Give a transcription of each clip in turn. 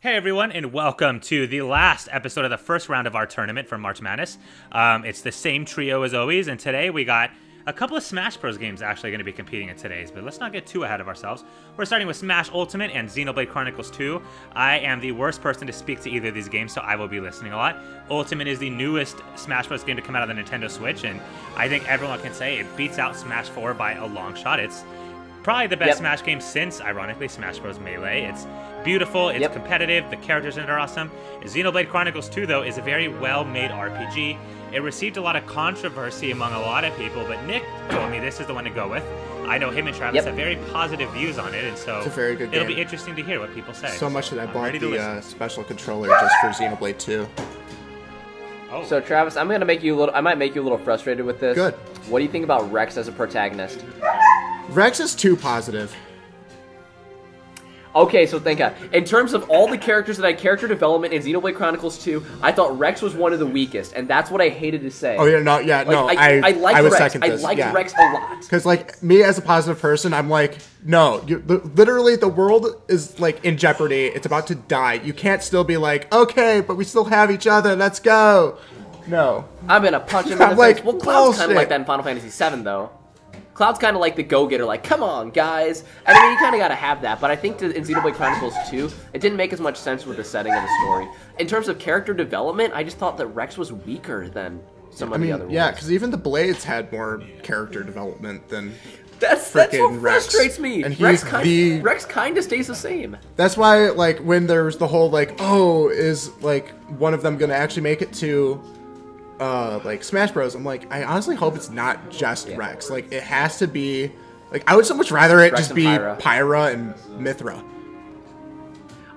Hey everyone, and welcome to the last episode of the first round of our tournament for March Madness. It's the same trio as always, and today we got a couple of Smash Bros. Games actually going to be competing in today's, but let's not get too ahead of ourselves. We're starting with Smash Ultimate and Xenoblade Chronicles 2. I am the worst person to speak to either of these games, so I will be listening a lot. Ultimate is the newest Smash Bros. Game to come out of the Nintendo Switch, and I think everyone can say it beats out Smash 4 by a long shot. It's probably the best Smash game since, ironically, Smash Bros. Melee. It's beautiful, it's competitive, the characters in it are awesome. Xenoblade Chronicles 2, though, is a very well-made RPG. It received a lot of controversy among a lot of people, but Nick told me this is the one to go with. I know him and Travis have very positive views on it, and so it's a very good game. It'll be interesting to hear what people say. So much that I bought the special controller just for Xenoblade 2. Oh. So Travis, I might make you a little frustrated with this. Good. What do you think about Rex as a protagonist? Rex is too positive. Okay, so in terms of all the characters that had character development in Xenoblade Chronicles 2, I thought Rex was one of the weakest, and that's what I hated to say. Oh, yeah, no, I liked would Rex. second this. I liked Rex a lot. Because, like, me as a positive person, I'm like, no, literally the world is, like, in jeopardy. It's about to die. You can't still be like, okay, but we still have each other. Let's go. No. I'm going to punch him in the face. Well, Cloud's kind of like that in Final Fantasy VII, though. Cloud's kind of like the go-getter, like, come on, guys. And I mean, you kind of got to have that, but I think in Xenoblade Chronicles 2, it didn't make as much sense with the setting of the story. In terms of character development, I just thought that Rex was weaker than some of the other ones. Yeah, because even the Blades had more character development than That's what Rex. frustrates me. And Rex kind of stays the same. That's why, like, when there's the whole, like, oh, is, like, one of them going to actually make it to like Smash Bros. I'm like, I honestly hope it's not just Rex. Like, it has to be, like, I would so much rather it just be Pyra and Mythra.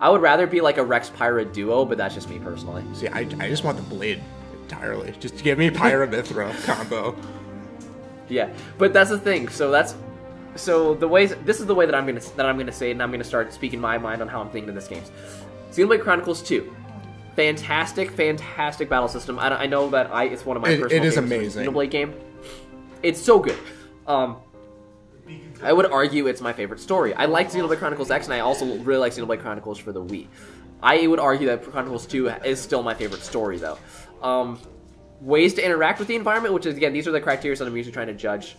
I would rather be like a Rex Pyra duo, but that's just me personally. See, I just want the Blade entirely. Just give me Pyra Mythra combo. Yeah, but that's the thing. This is the way that I'm gonna say it, and I'm gonna start speaking my mind on how I'm thinking of this game. Xenoblade Chronicles 2. Fantastic battle system. I know that it's one of my personal favorites. It is amazing. Xenoblade game. It's so good. I would argue it's my favorite story. I like Xenoblade Chronicles X, and I also really like Xenoblade Chronicles for the Wii. I would argue that Chronicles 2 is still my favorite story, though. Ways to interact with the environment, which is, again, these are the criteria that I'm usually trying to judge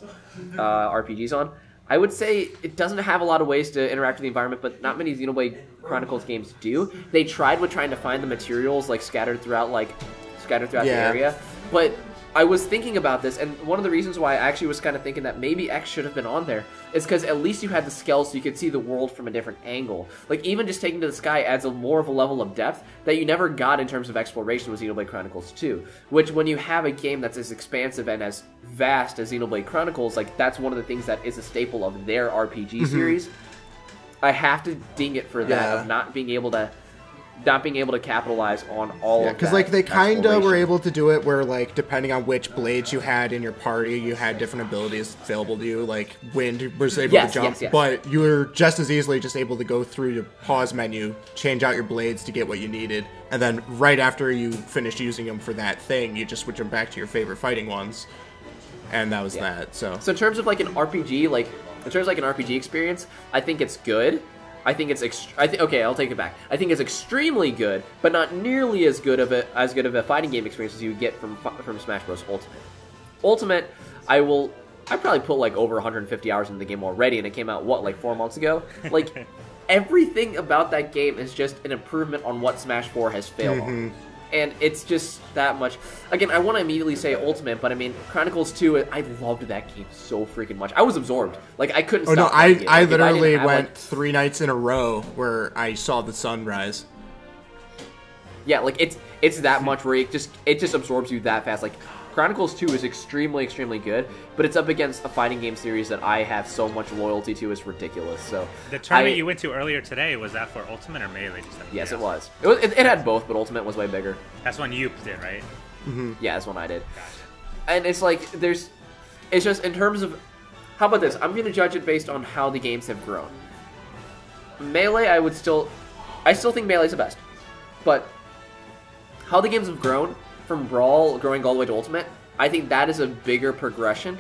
RPGs on. I would say it doesn't have a lot of ways to interact with the environment, but not many Xenoblade Chronicles games do. They tried with trying to find the materials, like, scattered throughout the area. But I was thinking about this, and one of the reasons why I actually was kind of thinking that maybe X should have been on there is because at least you had the scales so you could see the world from a different angle. Like, even just taking to the sky adds more of a level of depth that you never got in terms of exploration with Xenoblade Chronicles 2. Which, when you have a game that's as expansive and as vast as Xenoblade Chronicles, like, that's one of the things that is a staple of their RPG series. I have to ding it for that, of not being able to capitalize on all of that. Because, like, they kind of were able to do it where, like, depending on which blades you had in your party, you had different abilities available to you. Like, Wind was able to jump, but you were just as easily just able to go through your pause menu, change out your blades to get what you needed, and then right after you finished using them for that thing, you just switch them back to your favorite fighting ones. And that was that, so in terms of, like, an RPG, experience, I think it's good. I think it's okay, I'll take it back. I think it's extremely good, but not nearly as good of a fighting game experience as you would get from Smash Bros. Ultimate. Ultimate, I probably put, like, over 150 hours into the game already, and it came out, what, like 4 months ago? Like, everything about that game is just an improvement on what Smash 4 has failed on. And it's just that much. Again, I want to immediately say Ultimate, but I mean, Chronicles 2, I loved that game so freaking much. I was absorbed. Like, I couldn't stop playing it. I literally went 3 nights in a row where I saw the sunrise. Yeah, like, it's that much where it just absorbs you that fast. Like, Chronicles 2 is extremely good, but it's up against a fighting game series that I have so much loyalty to. It's ridiculous. So the tournament you went to earlier today, was that for Ultimate or Melee? Yes, it was. It had both, but Ultimate was way bigger. That's one you did, right? Yeah, that's one I did. Gotcha. And it's like, it's just in terms of, how about this? I'm going to judge it based on how the games have grown. Melee, I still think Melee's the best, but how the games have grown, from Brawl growing all the way to Ultimate, I think that is a bigger progression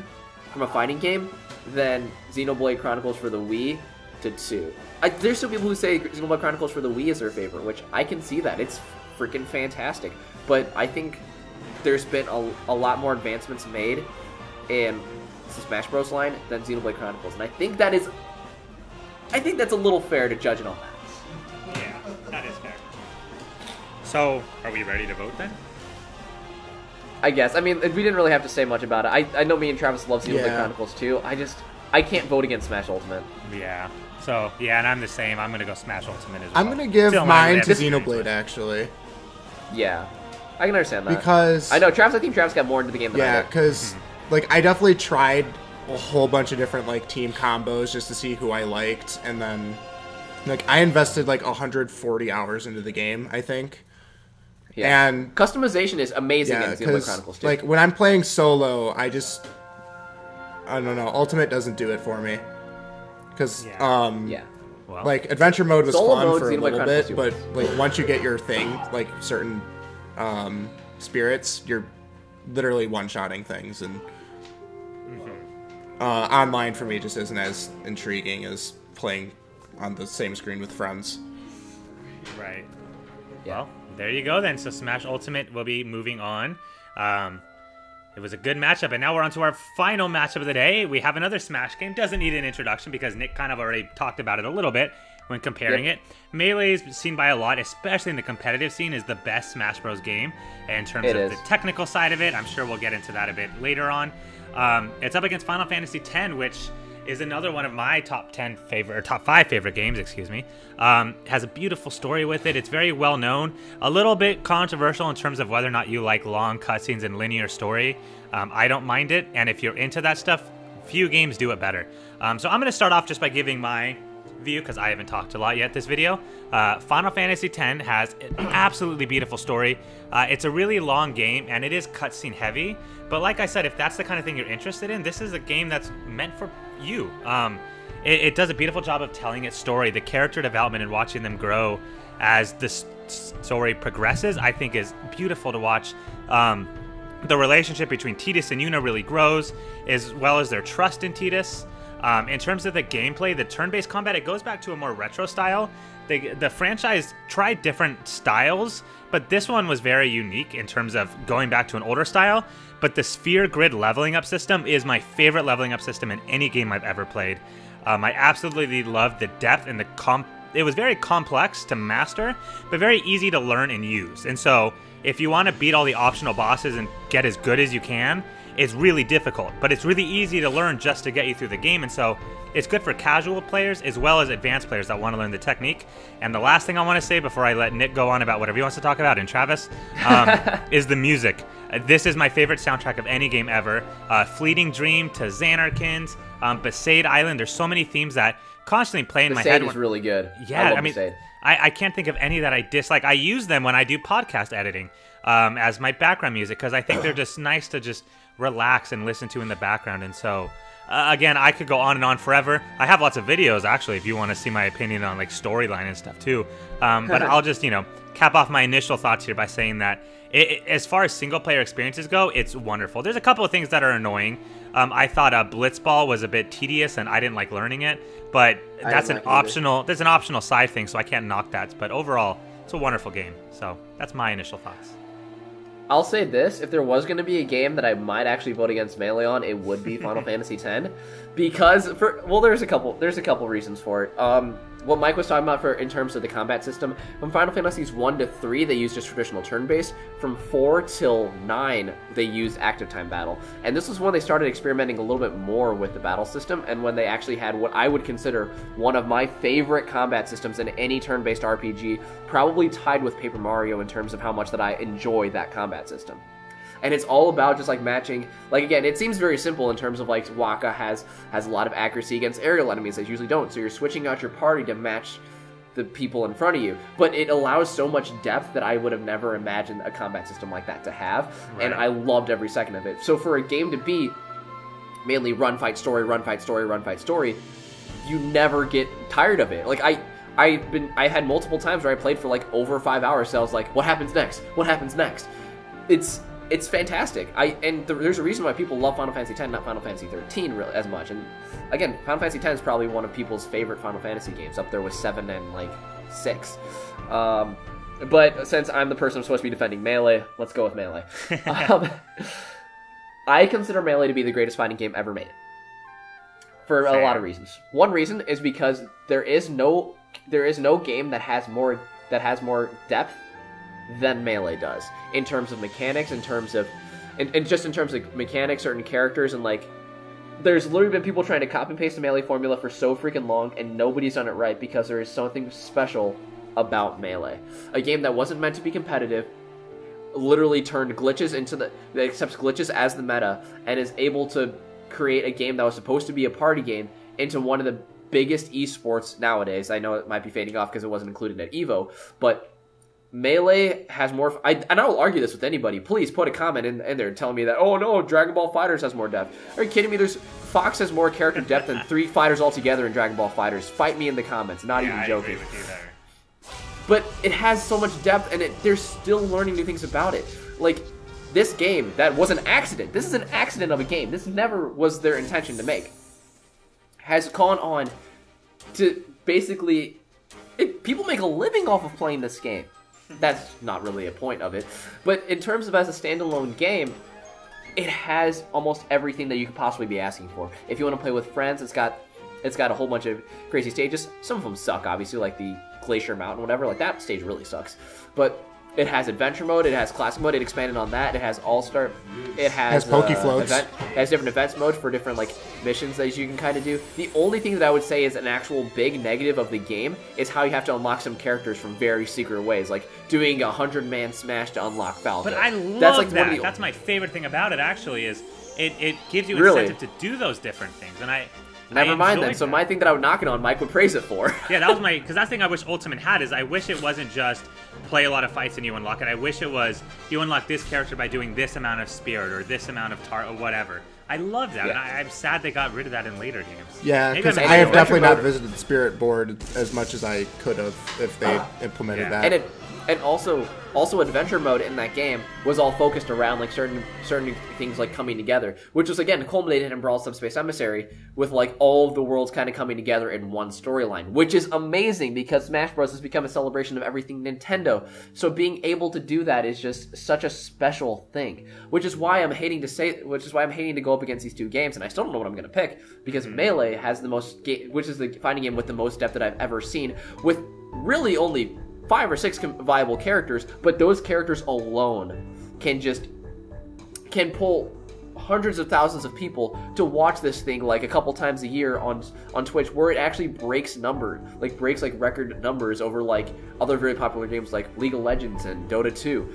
from a fighting game than Xenoblade Chronicles for the Wii to 2. There's still people who say Xenoblade Chronicles for the Wii is their favorite, which I can see that. It's freaking fantastic. But I think there's been a lot more advancements made in the Smash Bros. Line than Xenoblade Chronicles. And I think that's a little fair to judge it on that. Yeah, that is fair. So, are we ready to vote then? I guess. I mean, we didn't really have to say much about it. I know me and Travis love Xenoblade Chronicles too. I can't vote against Smash Ultimate. Yeah. So, yeah, and I'm the same. I'm going to go Smash Ultimate as well. I'm going to give mine to Xenoblade, actually. Yeah. I can understand that. Because... I know, I think Travis got more into the game than I did. Yeah, because, like, I definitely tried a whole bunch of different, like, team combos just to see who I liked, and then, like, I invested, like, 140 hours into the game, I think. Yeah. And... customization is amazing in Xenoblade Chronicles, too. Like, when I'm playing solo, I don't know, Ultimate doesn't do it for me. Because, well, like, adventure mode was fun for a little bit, but, like, once you get your thing, like, certain spirits, you're literally one-shotting things, and online for me just isn't as intriguing as playing on the same screen with friends. Right. Yeah. Well, there you go then. So Smash Ultimate will be moving on. It was a good matchup, and now we're on to our final matchup of the day. We have another Smash game. Doesn't need an introduction because Nick kind of already talked about it a little bit when comparing it. Melee is seen by a lot, especially in the competitive scene, is the best Smash Bros. Game in terms of the technical side of it. I'm sure we'll get into that a bit later on. It's up against Final Fantasy X, which is another one of my top 5 favorite games, excuse me. Has a beautiful story with it. It's very well known. A little bit controversial in terms of whether or not you like long cutscenes and linear story. I don't mind it, and if you're into that stuff, few games do it better. So I'm going to start off just by giving my view, because I haven't talked a lot yet this video. Final Fantasy X has an absolutely beautiful story. It's a really long game, and it is cutscene heavy. But like I said, if that's the kind of thing you're interested in, this is a game that's meant for you. It does a beautiful job of telling its story. The character development and watching them grow as the story progresses, I think, is beautiful to watch. The relationship between Tidus and Yuna really grows, as well as their trust in Tidus. In terms of the gameplay, the turn-based combat, it goes back to a more retro style. The franchise tried different styles, but this one was very unique in terms of going back to an older style. But the sphere grid leveling up system is my favorite leveling up system in any game I've ever played. I absolutely loved the depth and it was very complex to master, but very easy to learn and use. And so if you want to beat all the optional bosses and get as good as you can, it's really difficult, but it's really easy to learn just to get you through the game. And so it's good for casual players as well as advanced players that want to learn the technique. And the last thing I want to say before I let Nick go on about whatever he wants to talk about, and Travis, is the music. This is my favorite soundtrack of any game ever. Fleeting Dream to Xanarkins, Besaid Island. There's so many themes that constantly play in my head. Besaid is really good. Yeah, I mean, I can't think of any that I dislike. I use them when I do podcast editing as my background music, because I think they're just nice to just relax and listen to in the background. And so again, I could go on and on forever. I have lots of videos actually if you want to see my opinion on like storyline and stuff too, but I'll just cap off my initial thoughts here by saying that as far as single player experiences go, it's wonderful. There's a couple of things that are annoying. I thought Blitzball was a bit tedious and I didn't like learning it, but that's an optional side thing, so I can't knock that. But overall, it's a wonderful game. So that's my initial thoughts. I'll say this, if there was going to be a game that I might actually vote against Melee on, it would be Final Fantasy X. Because, there's a couple reasons for it. What Mike was talking about in terms of the combat system, from Final Fantasies 1 to 3, they used just traditional turn-based. From 4 till 9, they used active time battle. And this was when they started experimenting a little bit more with the battle system, and when they actually had what I would consider one of my favorite combat systems in any turn-based RPG, probably tied with Paper Mario in terms of how much that I enjoy that combat system. And it's all about just like matching, like again, it seems very simple in terms of like Waka has a lot of accuracy against aerial enemies that usually don't, so you're switching out your party to match the people in front of you. But it allows so much depth that I would have never imagined a combat system like that to have, and I loved every second of it. So for a game to be mainly run, fight, story, run, fight, story, run, fight, story, you never get tired of it. Like I had multiple times where I played for like over 5 hours, so I was like, what happens next? What happens next? it's fantastic. There's a reason why people love Final Fantasy X, not Final Fantasy 13 really as much. And again, Final Fantasy X is probably one of people's favorite Final Fantasy games, up there with 7 and like 6. But since I'm the person I'm supposed to be defending Melee, let's go with Melee. I consider Melee to be the greatest fighting game ever made. For a lot of reasons. One reason is because there is no game that has more depth than Melee does in terms of mechanics, in terms of mechanics, certain characters, and like there's literally been people trying to copy and paste the Melee formula for so freaking long, and nobody's done it right because there is something special about Melee. A game that wasn't meant to be competitive, literally turned glitches that accepts glitches as the meta, and is able to create a game that was supposed to be a party game into one of the biggest esports nowadays. I know it might be fading off because it wasn't included at EVO, but Melee has more... and I will argue this with anybody. Please put a comment in there telling me that, oh no, Dragon Ball FighterZ has more depth. Are you kidding me? Fox has more character depth than 3 fighters altogether in Dragon Ball FighterZ. Fight me in the comments. Not even joking. I agree with you there. But it has so much depth, and they're still learning new things about it. Like, this game, that was an accident. This is an accident of a game. This never was their intention to make. Has gone on to basically... people make a living off of playing this game. That's not really a point of it. But in terms of as a standalone game, it has almost everything that you could possibly be asking for. If you want to play with friends, it's got a whole bunch of crazy stages. Some of them suck, obviously, like the Glacier Mountain, whatever. Like, that stage really sucks. But it has adventure mode, it has classic mode, it expanded on that, it has all-star, it has Pokefloats. It has different events mode for different, like, missions that you can kind of do. The only thing that I would say is an actual big negative of the game is how you have to unlock some characters from very secret ways, like doing a 100-man smash to unlock Falco. But I love that. That's my favorite thing about it, actually, is it gives you incentive to do those different things, and Never mind then. So my thing that I would knock it on, Mike would praise it for. Yeah, that was because that's the thing I wish Ultimate had, is I wish it wasn't just play a lot of fights and you unlock it. I wish it was you unlock this character by doing this amount of spirit or this amount of or whatever. I love that, and I'm sad they got rid of that in later games. Yeah, because I have definitely not visited the Spirit Board as much as I could have if they implemented that. And also adventure mode in that game was all focused around like certain things like coming together, which was again culminated in Brawl Subspace Emissary with like all of the worlds kind of coming together in one storyline, which is amazing because Smash Bros has become a celebration of everything Nintendo. So being able to do that is just such a special thing, which is why I'm hating to go up against these two games, and I still don't know what I'm going to pick because Melee has the most, which is the fighting game with the most depth that I've ever seen, with really only 5 or 6 viable characters, but those characters alone can pull hundreds of thousands of people to watch this thing like a couple times a year on Twitch, where it actually breaks record numbers over like other very popular games like League of Legends and Dota 2.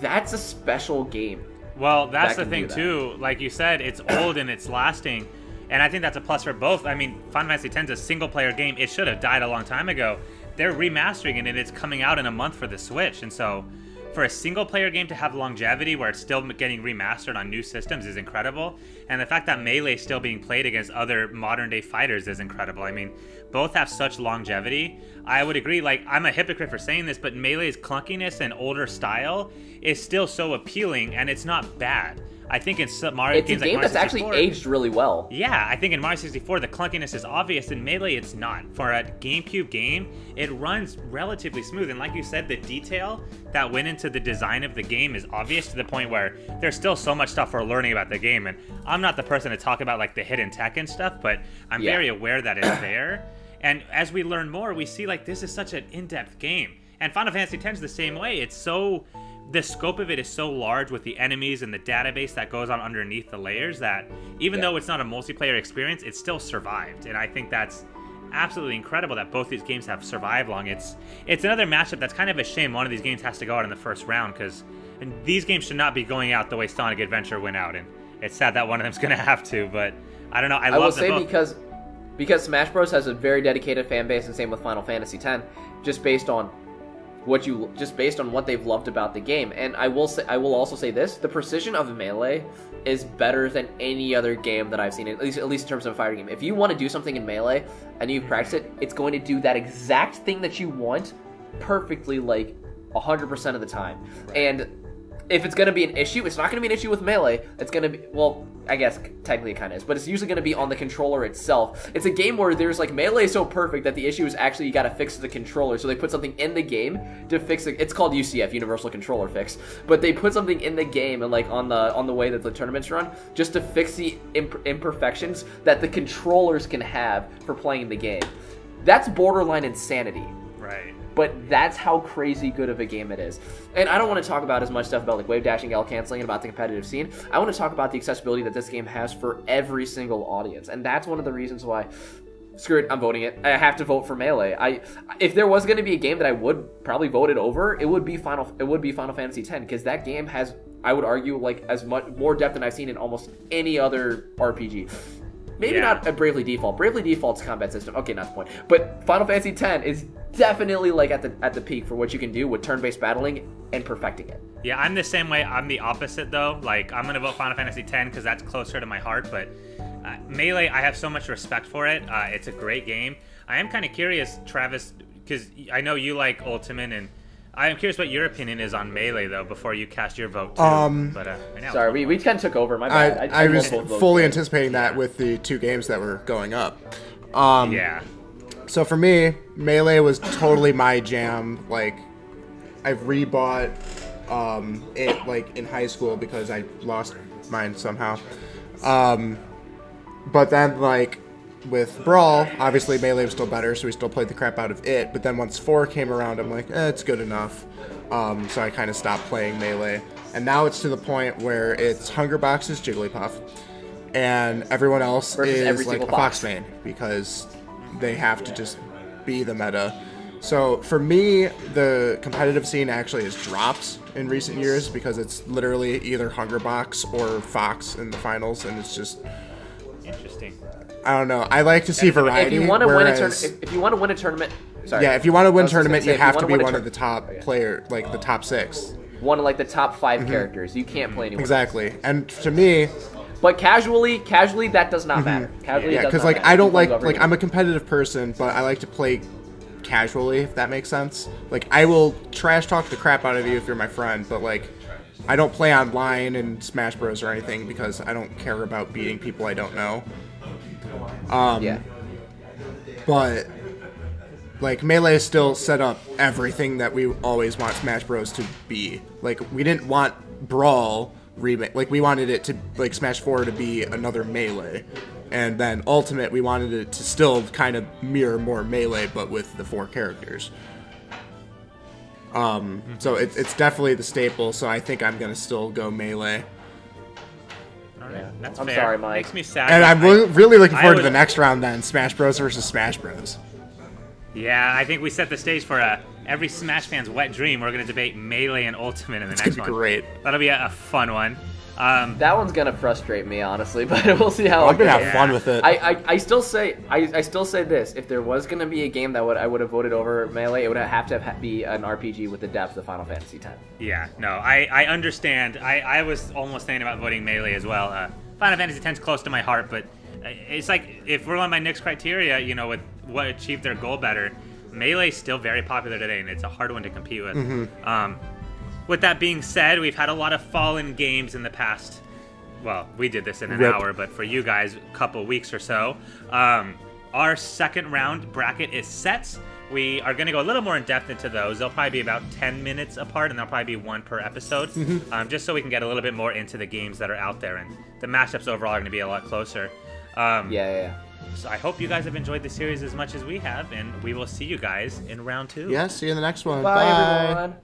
That's a special game. Well, that's the thing too. Like you said, it's old and it's lasting. And I think that's a plus for both. I mean, Final Fantasy X is a single-player game. It should have died a long time ago. They're remastering it, and it's coming out in a month for the Switch. And so for a single-player game to have longevity where it's still getting remastered on new systems is incredible. And the fact that Melee is still being played against other modern-day fighters is incredible. I mean, both have such longevity. I would agree, like, I'm a hypocrite for saying this, but Melee's clunkiness and older style is still so appealing, and it's not bad. I think in Mario games like Mario 64... It's a game that's actually aged really well. Yeah, I think in Mario 64, the clunkiness is obvious. In Melee, it's not. For a GameCube game, it runs relatively smooth. And like you said, the detail that went into the design of the game is obvious to the point where there's still so much stuff we're learning about the game. And I'm not the person to talk about like the hidden tech and stuff, but I'm very aware that it's there. And as we learn more, we see like this is such an in-depth game. And Final Fantasy X is the same way. It's so... The scope of it is so large with the enemies and the database that goes on underneath the layers that even though it's not a multiplayer experience, it still survived. And I think that's absolutely incredible that both these games have survived long. It's another matchup that's kind of a shame one of these games has to go out in the first round because these games should not be going out the way Sonic Adventure went out. And it's sad that one of them's going to have to, but I don't know. I love them both. Because Smash Bros has a very dedicated fan base, and same with Final Fantasy X, just based on what they've loved about the game. And I will also say this: the precision of Melee is better than any other game that I've seen, at least in terms of a fighting game. If you want to do something in Melee and you've practiced it, it's going to do that exact thing that you want perfectly, like 100% of the time. Right. And if it's going to be an issue, it's not going to be an issue with Melee. It's going to be, well, I guess technically it kind of is, but it's usually going to be on the controller itself. It's a game where there's like Melee is so perfect that the issue is actually you got to fix the controller. So they put something in the game to fix it. It's called UCF, Universal Controller Fix, but they put something in the game and like on the way that the tournaments run just to fix the imperfections that the controllers can have for playing the game. That's borderline insanity. Right. But that's how crazy good of a game it is. And I don't want to talk about as much stuff about like wave dashing, L canceling, and about the competitive scene. I want to talk about the accessibility that this game has for every single audience. And that's one of the reasons why, screw it, I'm voting it. I have to vote for Melee. If there was going to be a game that I would probably vote it over, it would be Final Fantasy X, because that game has, I would argue, like as much more depth than I've seen in almost any other RPG. Maybe not a Bravely Default. Bravely Default's combat system. Okay, not the point. But Final Fantasy X is definitely like at the peak for what you can do with turn-based battling and perfecting it. Yeah, I'm the same way. I'm the opposite though. Like I'm gonna vote Final Fantasy X because that's closer to my heart. But Melee, I have so much respect for it. It's a great game. I am kind of curious, Travis, because I know you like Ultimate, and I am curious what your opinion is on Melee, though, before you cast your vote, too. Sorry, we kind of took over. My bad. I was fully anticipating that with the two games that were going up. Yeah. So for me, Melee was totally my jam. Like, I've rebought it, like, in high school because I lost mine somehow. But then, like, with Brawl, obviously Melee was still better, so we still played the crap out of it. But then once 4 came around, I'm like, it's good enough. So I kind of stopped playing Melee. And now it's to the point where it's Hungerbox's Jigglypuff, and everyone else is like a Foxmane, because they have to just be the meta. So for me, the competitive scene actually has dropped in recent years because it's literally either Hungerbox or Fox in the finals, and it's just interesting. I don't know. I like to see variety. If you want to win a tournament, sorry. Yeah, if you want to win a tournament, you have to be one of the top player, like the top 6. One of like the top 5 characters. You can't play anyone. Exactly. And to me, but casually, that does not matter. Casually, yeah, because like I don't like I'm a competitive person, but I like to play casually, if that makes sense. Like I will trash talk the crap out of you if you're my friend, but like I don't play online in Smash Bros or anything because I don't care about beating people I don't know. Yeah. But like Melee still set up everything that we always want Smash Bros to be. Like we didn't want Brawl remake. Like we wanted it to like Smash 4 to be another Melee. And then Ultimate, we wanted it to still kind of mirror more Melee, but with the 4 characters. So it's definitely the staple, so I think I'm going to still go Melee. Yeah, that's I'm fair. Sorry, Mike. Makes me sad. And I'm really looking forward to the next round then, Smash Bros versus Smash Bros. Yeah, I think we set the stage for every Smash fan's wet dream. We're going to debate Melee and Ultimate in the next one. Great. That'll be a fun one. That one's gonna frustrate me, honestly, but we'll see how. I'm gonna have fun with it. I still say this: if there was gonna be a game that I would have voted over Melee, it would have to be an RPG with the depth of Final Fantasy X. Yeah, no, I understand. I was almost thinking about voting Melee as well. Final Fantasy X is close to my heart, but it's like if we're on my next criteria, you know, with what achieved their goal better, Melee's still very popular today, and it's a hard one to compete with. With that being said, we've had a lot of fallen games in the past. Well, we did this in an hour, but for you guys, a couple weeks or so. Our second round bracket is set. We are going to go a little more in depth into those. They'll probably be about 10 minutes apart, and there'll probably be one per episode, just so we can get a little bit more into the games that are out there. And the matchups overall are going to be a lot closer. So I hope you guys have enjoyed the series as much as we have, and we will see you guys in round 2. Yeah, see you in the next one. Bye. Everyone.